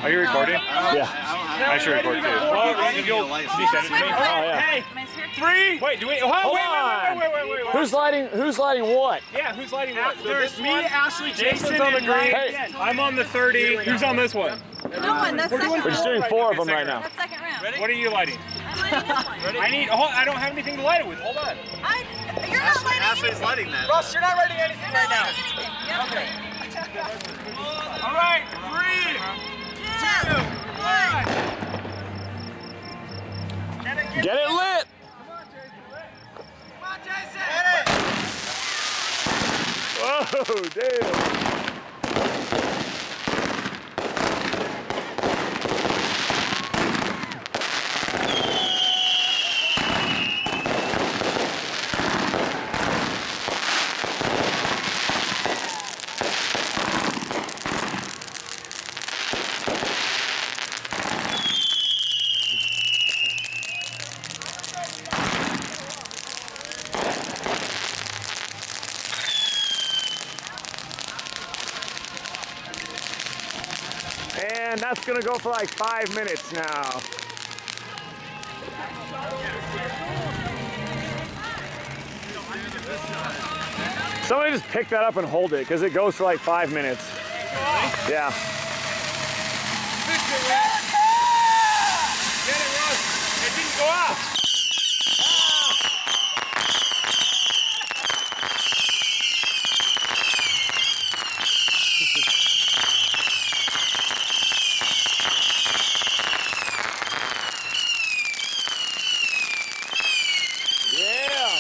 Are you recording? Yeah. I should record too. Well, can you send it to me? Oh, yeah. Hey, 3. Wait, do we? Hold on. Wait. Who's lighting what? Yeah, who's lighting what? So There's me, Ashley, Jason's Jason, on the and green. Hey. I'm on the 30. Who's on this one? No one, that's second We're just round. doing 4 of them right now. That's second round. What are you lighting? I'm lighting this one. I don't have anything to light it with. Hold on. You're not lighting Ashley's anything. lighting that. Russ, you're not lighting anything You're right not now. lighting anything. Okay. All right, 3, 2, 1. Get it lit! Come on, Jason! Whoa, damn. And that's gonna go for like 5 minutes now. Somebody just pick that up and hold it, because it goes for like 5 minutes. Yeah. Get it, Russ. It didn't go off. Yeah.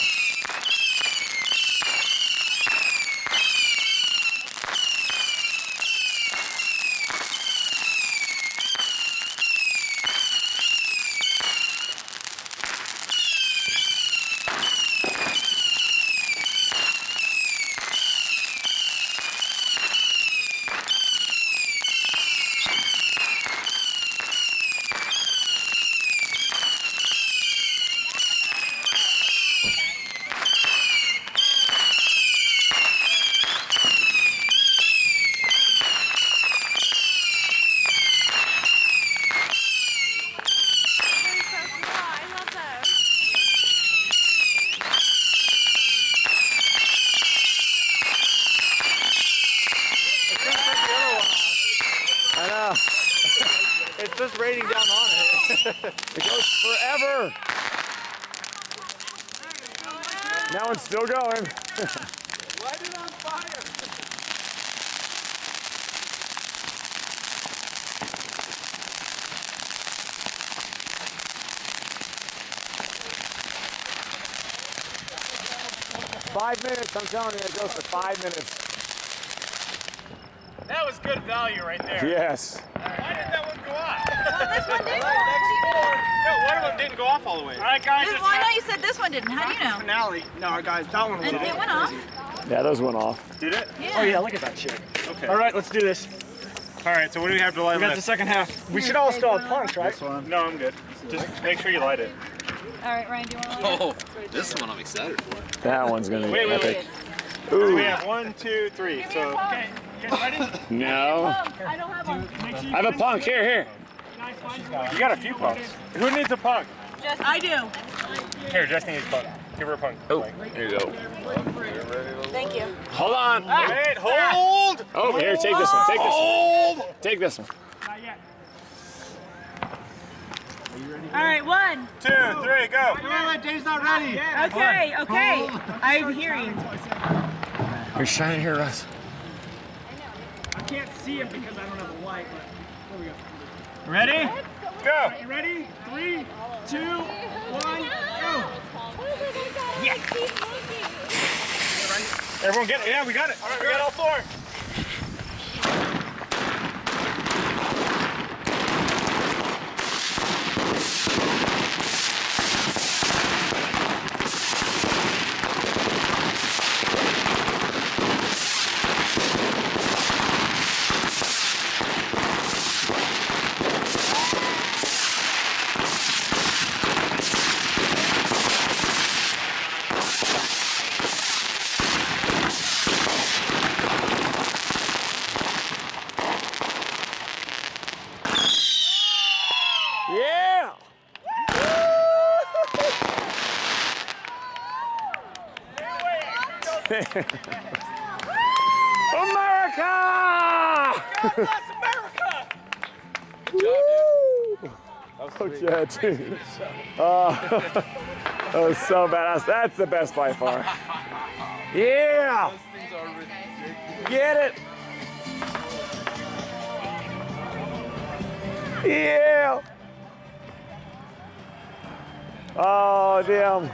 I love those. I know. It's just raining down on it. It goes forever. Now it's still going. Light it on fire! Five minutes, I'm telling you, it goes for 5 minutes. That was good value right there. Yes. Why didn't that one go off? Well, this one did. No, one of them didn't go off all the way. All right, guys. Well, I know you said this one didn't. How do you know? Finale. No, guys, that one was It went off. Yeah, those went off. Did it? Yeah. Oh, yeah, look at that shit. Okay. All right, let's do this. All right, so what do we have to light We got the with? second half. We should all still have punks, right? No, I'm good. Just make sure you light it. All right, Ryan, do you want to light Oh, this one I'm excited for. That one's gonna be Wait, epic. So Ooh. we have 1, 2, 3. So, okay. You guys ready? No. I don't have one. I have a punk. Here. You got a few punks. Who needs a punk? Just I do. Here, Jess needs a punk. Give her a punk. Oh, here you go. Thank you. Hold on. Wait, hold! Oh, here, take this one. Take this one. Take this one. All right, 1. 2, 3, go. Dave's not ready. Okay. I'm hearing. You're shining here, Russ. I can't see him because I don't have a light, but there we go. Ready? Go. You ready? 3, 2, 1, go. Everyone get it? Yeah, we got it. All right, we got all 4. America! God bless America! Oh, yeah, dude. That was so badass. That's the best by far. Yeah! Get it! Yeah! Oh, damn.